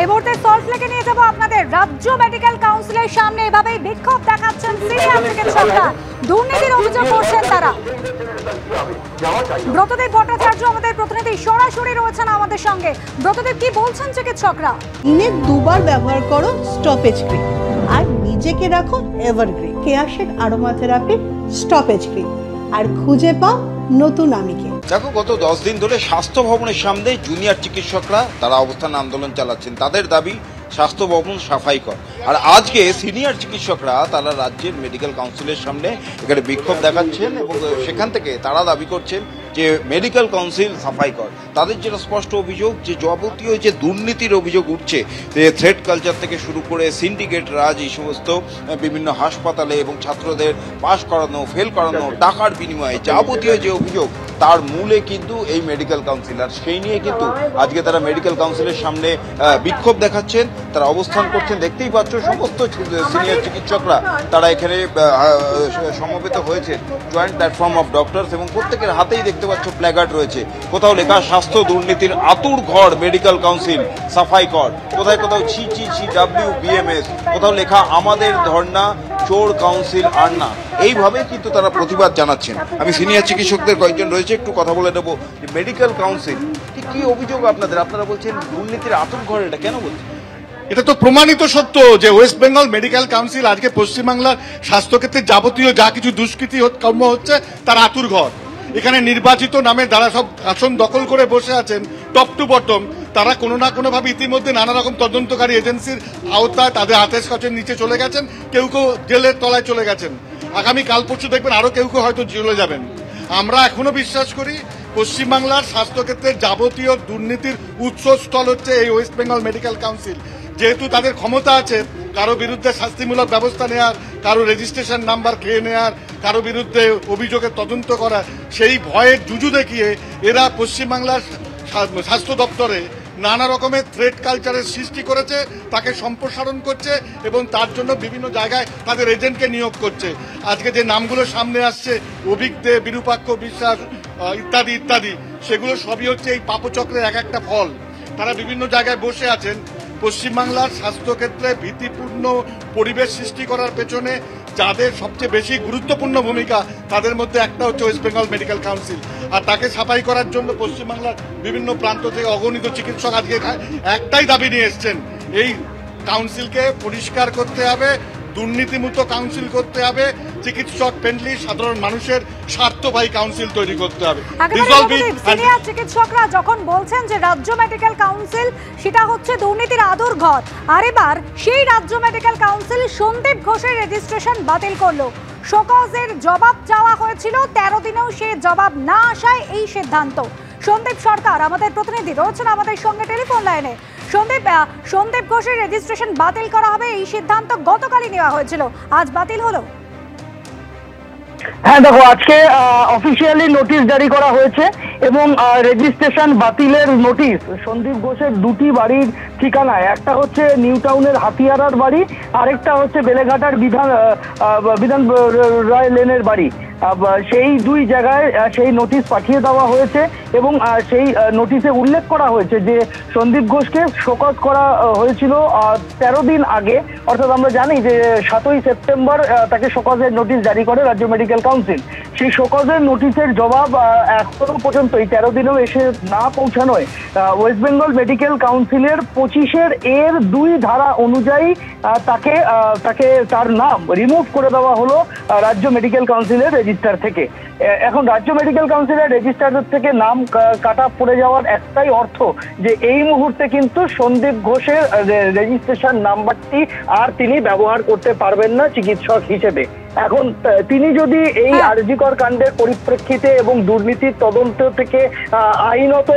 এই মুহূর্তে সল্টলেকে নিয়ে যাব আপনাদের। রাজ্য মেডিকেল কাউন্সিলের সামনে এভাবেই বিক্ষোভ দেখাচ্ছেন সিনিয়র চিকিৎসকরা, দুর্নীতির অভিযোগ করছেন তারা। ব্রতদেব ভট্টাচার্য আমাদের প্রতিনিধি সরাসরি রয়েছেন আমাদের সঙ্গে। ব্রতদেব, কি বলছেন চিকিৎসকরা? দিনে দুবার ব্যবহার করো স্টপেজ ক্রিম আর নিজেকে রাখো এভারগ্রিন কেয়াশেড আরোমা থেরাপি স্টপেজ ক্রিম আর খুঁজে পাও নতুন আমিকে। দেখো, গত 10 দিন ধরে স্বাস্থ্য ভবনের সামনে জুনিয়র চিকিৎসকরা তারা অবস্থান আন্দোলন চালাচ্ছেন। তাদের দাবি স্বাস্থ্য ভবন সাফাই কর। আর আজকে সিনিয়র চিকিৎসকরা তারা রাজ্যের মেডিকেল কাউন্সিলের সামনে এখানে বিক্ষোভ দেখাচ্ছেন এবং সেখান থেকে তারা দাবি করছেন যে মেডিকেল কাউন্সিল সাফাই কর। তাদের যেটা স্পষ্ট অভিযোগ যে যাবতীয় যে দুর্নীতির অভিযোগ উঠছে, থ্রেড কালচার থেকে শুরু করে সিন্ডিকেট রাজ, এই সমস্ত বিভিন্ন হাসপাতালে এবং ছাত্রদের পাস করানো, ফেল করানো, টাকার বিনিময়ে যাবতীয় যে অভিযোগ, তার মূলে কিন্তু এই মেডিকেল কাউন্সিল। আর সেই নিয়ে কিন্তু আজকে তারা মেডিকেল কাউন্সিলের সামনে বিক্ষোভ দেখাচ্ছেন, তারা অবস্থান করছেন। দেখতেই পাচ্ছ সমস্ত সিনিয়র চিকিৎসকরা তারা এখানে সমবেত হয়েছেন জয়েন্ট প্ল্যাটফর্ম অফ ডক্টরস এবং প্রত্যেকের হাতেই দেখতে পাচ্ছ প্ল্যাকার্ড রয়েছে। কোথাও লেখা স্বাস্থ্য দুর্নীতির আতুর ঘর মেডিকেল কাউন্সিল সাফাই কর, কোথায় কোথাও CCCWBMS, কোথাও লেখা আমাদের ধর্ণা চোর কাউন্সিল আর না। এইভাবে কিন্তু তারা প্রতিবাদ জানাচ্ছেন। আমি সিনিয়র চিকিৎসকদের কয়েকজন রয়েছে, একটু কথা বলে নেবো। মেডিকেল কাউন্সিল কি অভিযোগ আপনাদের? আপনারা বলছেন দুর্নীতির আতুর ঘর, এটা কেন বলছেন? এটা তো প্রমাণিত সত্য যে ওয়েস্ট বেঙ্গল মেডিকেল কাউন্সিল আজকে পশ্চিমবাংলার স্বাস্থ্যক্ষেত্রে যাবতীয় যা কিছু দুষ্কৃতি কর্ম হচ্ছে তার আতুর ঘর। এখানে নির্বাচিত নামে যারা সব আসন দখল করে বসে আছেন টপ টু বটম, তারা কোনো না কোনোভাবে ইতিমধ্যে নানা রকম তদন্তকারী এজেন্সির আওতায় তাদের হাতের কাছে নিচে চলে গেছেন, কেউ কেউ জেলের তলায় চলে গেছেন। আগামী কাল পরশু দেখবেন আরো কেউ কেউ হয়তো চলে যাবেন। আমরা এখনো বিশ্বাস করি পশ্চিমবাংলার স্বাস্থ্যক্ষেত্রের যাবতীয় দুর্নীতির উৎসস্থল হচ্ছে এই ওয়েস্ট বেঙ্গল মেডিকেল কাউন্সিল। যেহেতু তাদের ক্ষমতা আছে কারো বিরুদ্ধে শাস্তিমূলক ব্যবস্থা নেওয়ার, কারো রেজিস্ট্রেশন নাম্বার খেয়ে নেওয়ার, কারো বিরুদ্ধে অভিযোগের তদন্ত করা, সেই ভয়ের জুজু দেখিয়ে এরা পশ্চিমবাংলার স্বাস্থ্য দপ্তরে নানা রকমের থ্রেড কালচারের সৃষ্টি করেছে, তাকে সম্প্রসারণ করছে এবং তার জন্য বিভিন্ন জায়গায় তাদের এজেন্টকে নিয়োগ করছে। আজকে যে নামগুলো সামনে আসছে, অভিক দে, বিরূপাক্ষ বিশ্বাস ইত্যাদি ইত্যাদি, সেগুলো সবই হচ্ছে এই পাপচক্রের এক একটা ফল। তারা বিভিন্ন জায়গায় বসে আছেন। পশ্চিমবাংলার স্বাস্থ্যক্ষেত্রে ভীতিপূর্ণ পরিবেশ সৃষ্টি করার পেছনে যাদের সবচেয়ে বেশি গুরুত্বপূর্ণ ভূমিকা, তাদের মধ্যে একটা হচ্ছে ওয়েস্ট বেঙ্গল মেডিকেল কাউন্সিল। আর তাকে সাফাই করার জন্য পশ্চিমবাংলার বিভিন্ন প্রান্ত থেকে অগণিত চিকিৎসক আজকে একটাই দাবি নিয়ে এসছেন, এই কাউন্সিলকে পরিষ্কার করতে হবে, দুর্নীতিমুক্ত কাউন্সিল করতে হবে, চিকিৎসক ফ্রেন্ডলি সাধারণ মানুষের স্বার্থবাহী কাউন্সিল তৈরি করতে হবে। সিনিয়র চিকিৎসকরা যখন বলছেন যে রাজ্য মেডিকেল কাউন্সিল সেটা হচ্ছে দুর্নীতির আদুর ঘর, আর এবার সেই রাজ্য মেডিকেল কাউন্সিল সন্দীপ ঘোষের রেজিস্ট্রেশন বাতিল করলো। শোকজের জবাব চাওয়া হয়েছিল, 13 দিনেও সে জবাব না আসায় এই সিদ্ধান্ত। সন্দীপ সরকার আমাদের প্রতিনিধি রয়েছেন আমাদের সঙ্গে টেলিফোন লাইনে। সন্দীপ ঘোষের রেজিস্ট্রেশন বাতিল করা হবে, এই সিদ্ধান্ত গতকালই নেওয়া হয়েছিল, আজ বাতিল হলো। হ্যাঁ দেখো, আজকে অফিসিয়ালি নোটিশ জারি করা হয়েছে এবং রেজিস্ট্রেশন বাতিলের নোটিশ সন্দীপ ঘোষের দুটি বাড়ির ঠিকানায়, একটা হচ্ছে নিউ টাউনের হাতিয়ারার বাড়ি, আরেকটা হচ্ছে বেলেঘাটার বিধান রায় লেনের বাড়ি। সেই দুই জায়গায় সেই নোটিশ পাঠিয়ে দেওয়া হয়েছে এবং সেই নোটিশে উল্লেখ করা হয়েছে যে সন্দীপ ঘোষকে শোকজ করা হয়েছিল 13 দিন আগে, অর্থাৎ আমরা জানি যে 7ই সেপ্টেম্বর তাকে শোকজের নোটিশ জারি করে রাজ্য মেডিকেল কাউন্সিল। সেই শোকজের নোটিশের জবাব এখনো পর্যন্ত এই 13 দিনেও এসে না পৌঁছানোয় ওয়েস্ট বেঙ্গল মেডিকেল কাউন্সিলের 25 এর 2 ধারা অনুযায়ী তাকে তার নাম রিমুভ করে দেওয়া হলো রাজ্য মেডিকেল কাউন্সিলের রেজিস্টার থেকে। এখন রাজ্য মেডিকেল কাউন্সিলের রেজিস্টার থেকে নাম কাটা পড়ে যাওয়ার একটাই অর্থ যে এই মুহূর্তে কিন্তু সন্দীপ ঘোষের রেজিস্ট্রেশন নাম্বারটি আর তিনি ব্যবহার করতে পারবেন না চিকিৎসক হিসেবে। এখন তিনি যদি এই আরজিকর কাণ্ডের পরিপ্রেক্ষিতে এবং দুর্নীতির তদন্ত থেকে আইনত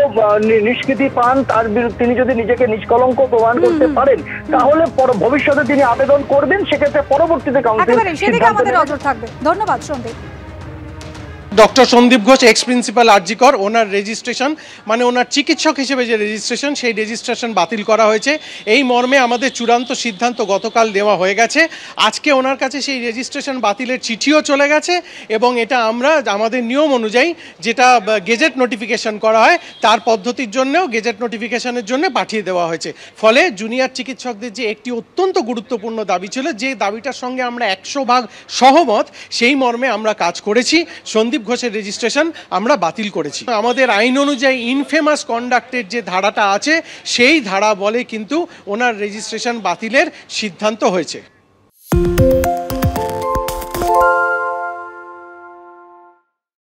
নিষ্কৃতি পান, তার তিনি যদি নিজেকে নিষ্কলঙ্ক প্রমাণ করতে পারেন, তাহলে ভবিষ্যতে তিনি আবেদন করবেন, সেক্ষেত্রে পরবর্তীতে কাউন্সিল সেদিকে আমাদের নজর থাকবে। ধন্যবাদ Sandip. Doctor Sandip Ghosh ex principal RG Kar, ওনার রেজিস্ট্রেশন মানে ওনার চিকিৎসক হিসেবে যে রেজিস্ট্রেশন সেই রেজিস্ট্রেশন বাতিল করা হয়েছে। এই মর্মে আমাদের চূড়ান্ত সিদ্ধান্ত গতকাল দেওয়া হয়ে গেছে। আজকে ওনার কাছে সেই রেজিস্ট্রেশন বাতিলের চিঠিও চলে গেছে এবং এটা আমরা আমাদের নিয়ম অনুযায়ী যেটা গেজেট নোটিফিকেশন করা হয় তার পদ্ধতির জন্যও গেজেট নোটিফিকেশনের জন্য পাঠিয়ে দেওয়া হয়েছে। ফলে জুনিয়র চিকিৎসকদের যে একটি অত্যন্ত গুরুত্বপূর্ণ দাবি ছিল, যে দাবিটার সঙ্গে আমরা 100% সহমত, সেই মর্মে আমরা কাজ করেছি। সন্দীপ ঘোষের রেজিস্ট্রেশন আমরা বাতিল করেছি। আমাদের আইন অনুযায়ী ইনফেমাস কন্ডাক্টের যে ধারাটা আছে সেই ধারা বলে কিন্তু ওনার রেজিস্ট্রেশন বাতিলের সিদ্ধান্ত হয়েছে।